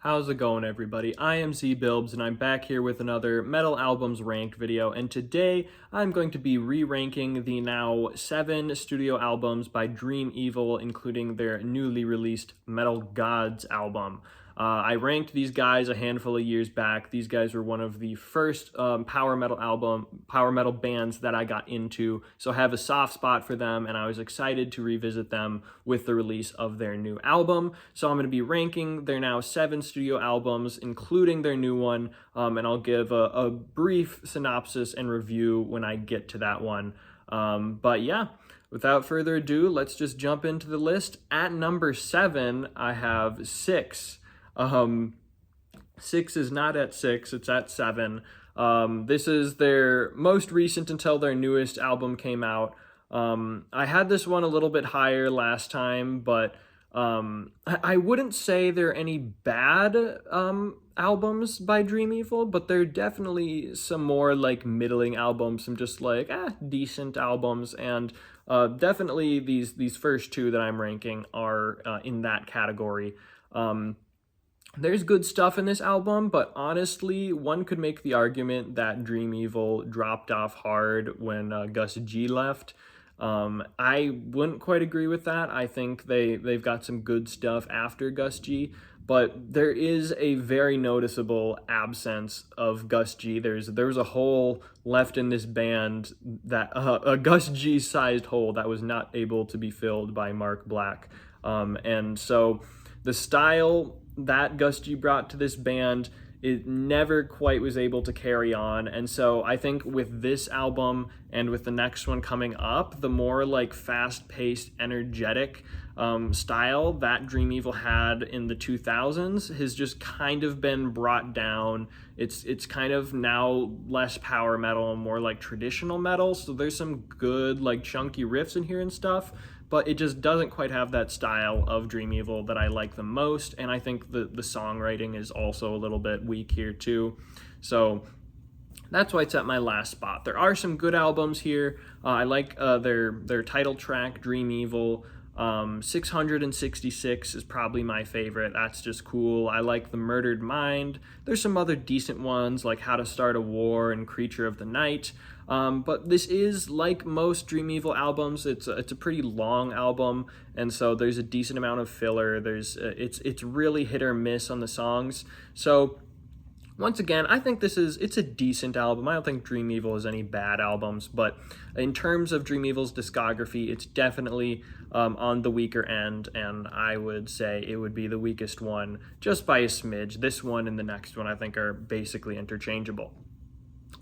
How's it going, everybody? I am ZBilbs, and I'm back here with another Metal Albums Ranked video, and today I'm going to be re-ranking the now 7 studio albums by Dream Evil, including their newly released Metal Gods album. I ranked these guys a handful of years back. These guys were one of the first power metal bands that I got into, so I have a soft spot for them, and I was excited to revisit them with the release of their new album. So I'm going to be ranking their now 7 studio albums, including their new one, and I'll give a brief synopsis and review when I get to that one. But yeah, without further ado, let's just jump into the list. At number 7, I have 6. 6 is not at 6, it's at 7. This is their most recent until their newest album came out. I had this one a little bit higher last time, but I wouldn't say there are any bad albums by Dream Evil, but there are definitely some more like middling albums, some just like decent albums, and definitely these first 2 that I'm ranking are in that category. There's good stuff in this album, but honestly, one could make the argument that Dream Evil dropped off hard when Gus G left. I wouldn't quite agree with that. I think they've got some good stuff after Gus G, but there is a very noticeable absence of Gus G. There's a hole left in this band, that a Gus G-sized hole that was not able to be filled by Mark Black. And so the style that Gus G brought to this band, it never quite was able to carry on. And so I think with this album and with the next one coming up, the more like fast-paced, energetic style that Dream Evil had in the 2000s has just kind of been brought down. It's kind of now less power metal and more like traditional metal. So there's some good like chunky riffs in here and stuff, but it just doesn't quite have that style of Dream Evil that I like the most, and I think the songwriting is also a little bit weak here too. So that's why it's at my last spot. There are some good albums here. I like their title track, Dream Evil. 666 is probably my favorite. That's just cool. I like The Murdered Mind. There's some other decent ones like How to Start a War and Creature of the Night. But this is, like most Dream Evil albums, it's a pretty long album, and so there's a decent amount of filler. It's really hit or miss on the songs. So once again, I think it's a decent album. I don't think Dream Evil has any bad albums, but in terms of Dream Evil's discography, it's definitely on the weaker end, and I would say it would be the weakest one just by a smidge. This one and the next one I think are basically interchangeable.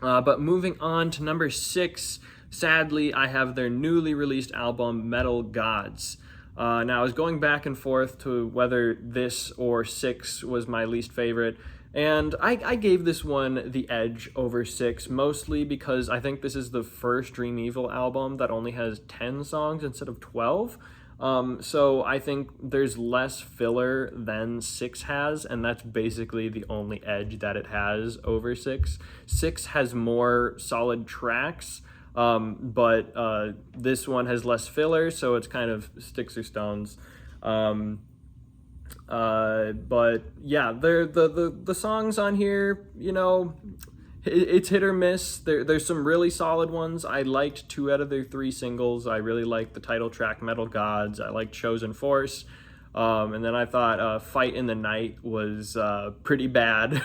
But moving on to number 6, sadly, I have their newly released album, Metal Gods. Now, I was going back and forth to whether this or 6 was my least favorite, and I gave this one the edge over 6, mostly because I think this is the first Dream Evil album that only has 10 songs instead of 12. So I think there's less filler than 6 has, and that's basically the only edge that it has over 6. 6 has more solid tracks, but this one has less filler, so it's kind of sticks or stones. But yeah, the songs on here, you know, it's hit or miss. There's some really solid ones. I liked 2 out of their 3 singles. I really liked the title track, Metal Gods. I liked Chosen Force. And then I thought Fight in the Night was pretty bad.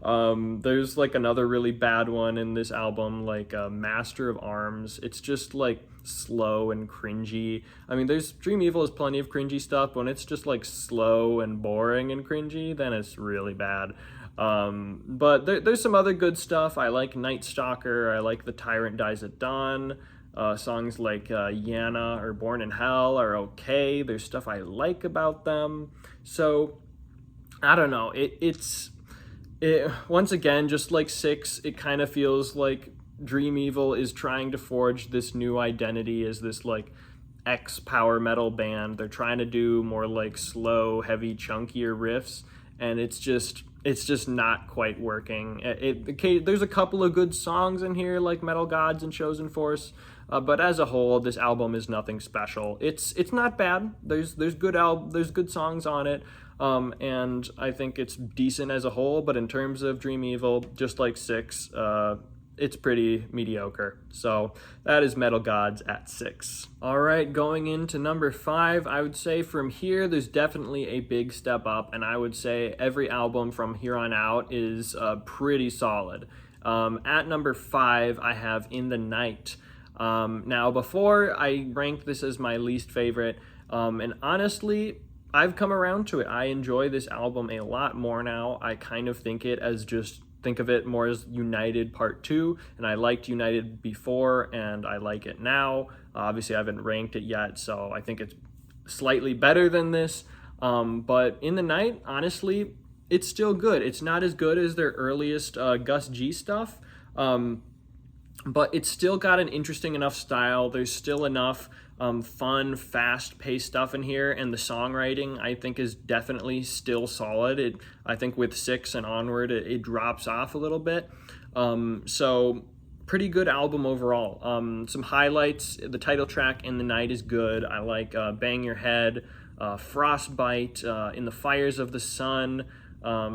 There's like another really bad one in this album, like Master of Arms. It's just like slow and cringy. I mean, Dream Evil has plenty of cringy stuff, but when it's just like slow and boring and cringy, then it's really bad. But there's some other good stuff. I like Night Stalker. I like The Tyrant Dies at Dawn. Songs like Yana or Born in Hell are okay. There's stuff I like about them. So I don't know. It's once again, just like 6, it kind of feels like Dream Evil is trying to forge this new identity as this like ex-power metal band. They're trying to do more like slow, heavy, chunkier riffs, and it's just it's just not quite working. There's a couple of good songs in here, like Metal Gods and Chosen Force, but as a whole, this album is nothing special. It's not bad. There's good songs on it, and I think it's decent as a whole. But in terms of Dream Evil, just like 6, it's pretty mediocre. So that is Metal Gods at 6. All right, going into number 5, I would say from here, there's definitely a big step up, and I would say every album from here on out is pretty solid. At number 5, I have In the Night. Now, before I ranked this as my least favorite, and honestly, I've come around to it. I enjoy this album a lot more now. I kind of think of it more as United Part 2, and I liked United before, and I like it now. Obviously, I haven't ranked it yet, so I think it's slightly better than this. But In the Night, honestly, it's still good. It's not as good as their earliest Gus G stuff, but it's still got an interesting enough style. There's still enough fun, fast-paced stuff in here, and the songwriting, I think, is definitely still solid. I think with 6 and onward, it drops off a little bit. So pretty good album overall. Some highlights: the title track, In the Night, is good. I like Bang Your Head, Frostbite, In the Fires of the Sun,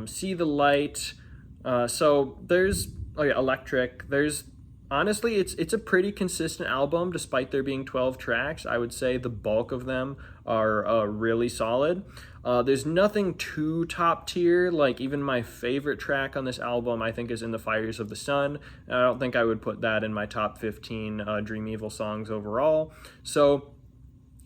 See the Light. So there's Electric. Honestly, it's a pretty consistent album, despite there being 12 tracks. I would say the bulk of them are really solid. There's nothing too top tier, like even my favorite track on this album, I think, is In the Fires of the Sun. And I don't think I would put that in my top 15 Dream Evil songs overall. So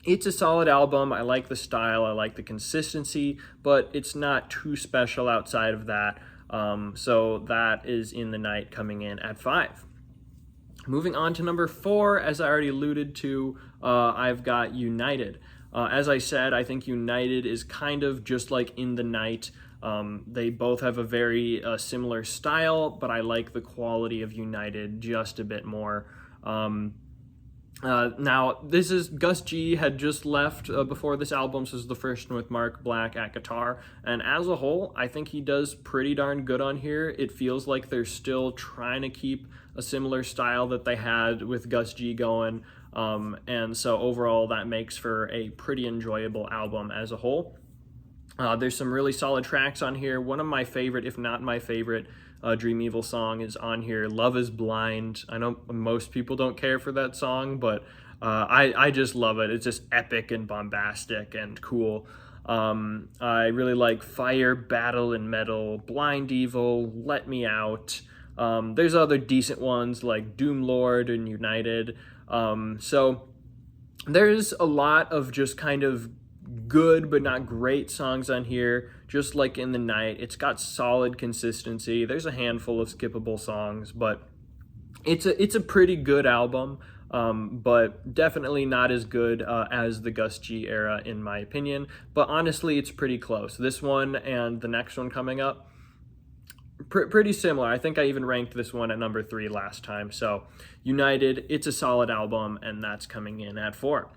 it's a solid album. I like the style, I like the consistency, but it's not too special outside of that. So that is In the Night coming in at 5. Moving on to number 4, as I already alluded to, I've got United. As I said, I think United is kind of just like In the Night. They both have a very similar style, but I like the quality of United just a bit more. Now, this is Gus G had just left before this album, so this is the first one with Mark Black at guitar, and as a whole, I think he does pretty darn good on here. It feels like they're still trying to keep a similar style that they had with Gus G going, and so overall that makes for a pretty enjoyable album as a whole. There's some really solid tracks on here. One of my favorite, if not my favorite, Dream Evil song is on here, Love is Blind. I know most people don't care for that song, but I just love it. It's just epic and bombastic and cool. I really like Fire, Battle, and Metal, Blind Evil, Let Me Out. There's other decent ones like Doom Lord and United. So there's a lot of just kind of good but not great songs on here, just like In the Night. It's got solid consistency. There's a handful of skippable songs, but it's a pretty good album, but definitely not as good as the Gus G era, in my opinion. But honestly, it's pretty close. This one and the next one coming up, pretty similar. I think I even ranked this one at number 3 last time. So United, it's a solid album, and that's coming in at 4.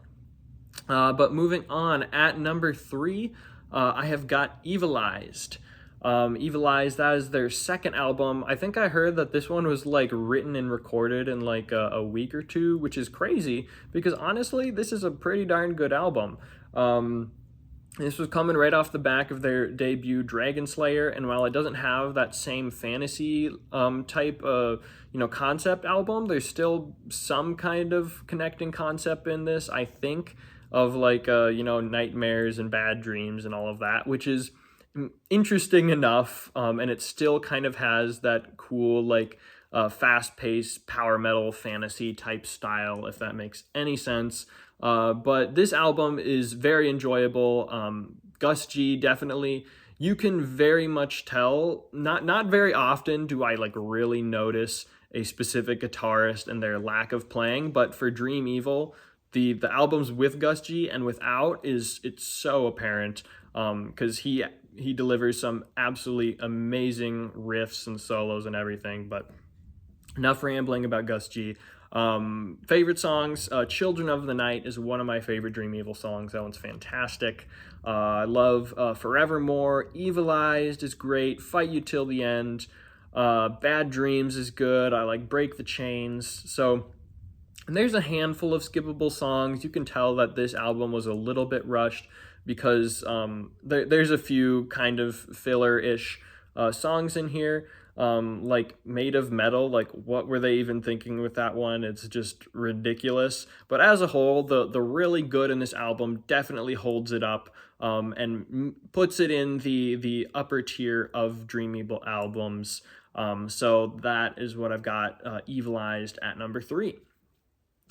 But moving on, at number 3, I have got Evilized. Evilized, that is their second album. I think I heard that this one was like written and recorded in like a week or two, which is crazy because honestly, this is a pretty darn good album. This was coming right off the back of their debut Dragon Slayer, and while it doesn't have that same fantasy type concept album, there's still some kind of connecting concept in this, I think, of like nightmares and bad dreams and all of that, which is interesting enough, and it still kind of has that cool like fast-paced power metal fantasy type style, if that makes any sense. But this album is very enjoyable. Gus G, definitely, you can very much tell, not very often do I like really notice a specific guitarist and their lack of playing, but for Dream Evil, the albums with Gus G and without it's so apparent, because he delivers some absolutely amazing riffs and solos and everything. But enough rambling about Gus G. Favorite songs, Children of the Night is one of my favorite Dream Evil songs. That one's fantastic. I love Forevermore. Evilized is great. Fight You Till the End. Bad Dreams is good. I like Break the Chains. So, and there's a handful of skippable songs. You can tell that this album was a little bit rushed because there's a few kind of filler-ish songs in here. Like Made of Metal, like what were they even thinking with that one? It's just ridiculous. But as a whole, the really good in this album definitely holds it up, and puts it in the upper tier of Dream Evil albums. So that is what I've got Evilized at number 3.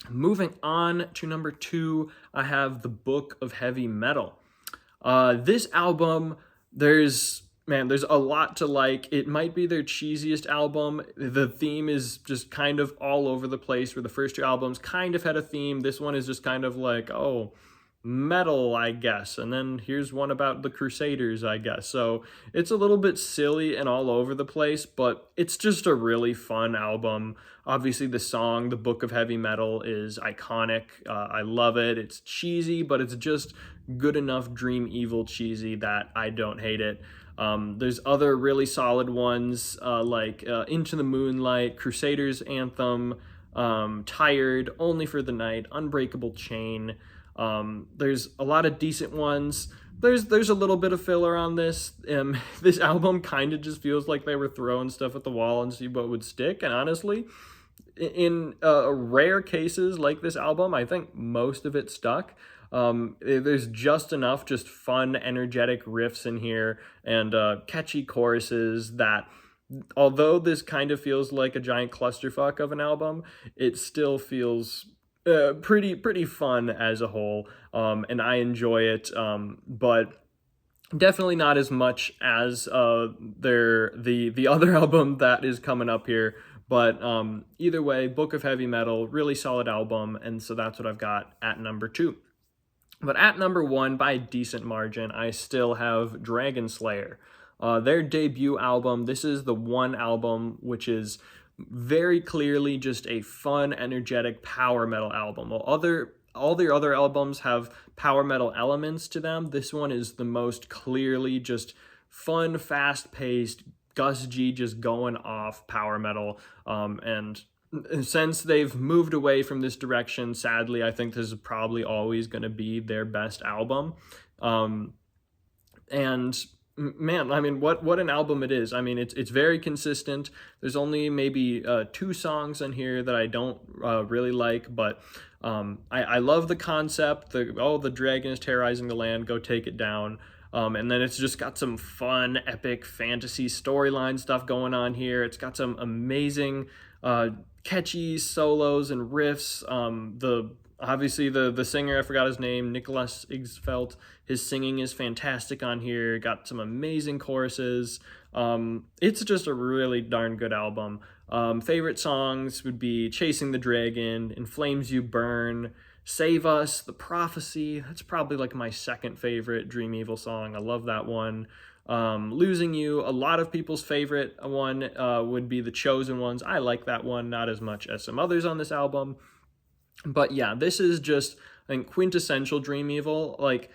Moving on to number 2, I have The Book of Heavy Metal. This album, there's a lot to like. It might be their cheesiest album. The theme is just kind of all over the place, where the first 2 albums kind of had a theme. This one is just kind of like, oh, metal, I guess. And then here's one about the Crusaders, I guess. So it's a little bit silly and all over the place, but it's just a really fun album. Obviously, the song, The Book of Heavy Metal, is iconic. I love it. It's cheesy, but it's just good enough Dream Evil cheesy that I don't hate it. There's other really solid ones like Into the Moonlight, Crusaders Anthem, Tired, Only for the Night, Unbreakable Chain. There's a lot of decent ones. There's a little bit of filler on this. This album kind of just feels like they were throwing stuff at the wall and see what would stick. And honestly, in rare cases like this album, I think most of it stuck. There's just enough just fun, energetic riffs in here and catchy choruses that, although this kind of feels like a giant clusterfuck of an album, it still feels pretty fun as a whole, and I enjoy it, but definitely not as much as the other album that is coming up here. But either way, Book of Heavy Metal, really solid album, and so that's what I've got at number 2. But at number 1, by a decent margin, I still have Dragon Slayer. Their debut album. This is the one album which is very clearly just a fun, energetic power metal album. While all their other albums have power metal elements to them, this one is the most clearly just fun, fast-paced, Gus G just going off power metal. And since they've moved away from this direction, sadly, I think this is probably always going to be their best album. And man, I mean, what an album it is. I mean, it's very consistent. There's only maybe 2 songs on here that I don't really like, but I love the concept. The dragon is terrorizing the land, go take it down. And then it's just got some fun, epic fantasy storyline stuff going on here. It's got some amazing, catchy solos and riffs. Obviously, the singer, I forgot his name, Nicholas Igsfeld, his singing is fantastic on here. Got some amazing choruses. It's just a really darn good album. Favorite songs would be Chasing the Dragon, In Flames You Burn, Save Us, The Prophecy. That's probably like my second favorite Dream Evil song. I love that one. Losing You, a lot of people's favorite one would be The Chosen Ones. I like that one, not as much as some others on this album. But yeah, this is just, I think, quintessential Dream Evil. Like,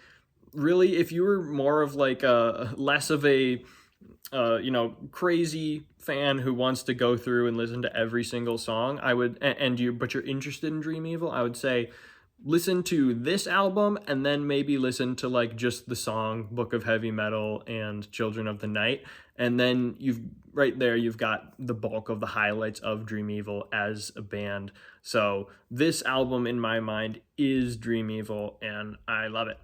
really, if you were more of like less of a crazy fan who wants to go through and listen to every single song, but you're interested in Dream Evil, I would say listen to this album and then maybe listen to like just the song Book of Heavy Metal and Children of the Night, and then you've got the bulk of the highlights of Dream Evil as a band. So this album in my mind is Dream Evil and I love it.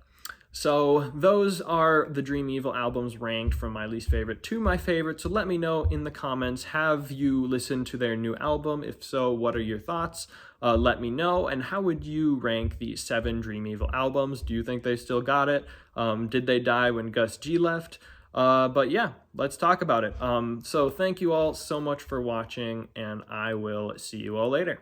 So those are the Dream Evil albums ranked from my least favorite to my favorite. So let me know in the comments, have you listened to their new album? If so, what are your thoughts? Let me know. And how would you rank the 7 Dream Evil albums? Do you think they still got it? Did they die when Gus G left? But yeah, let's talk about it. So thank you all so much for watching, and I will see you all later.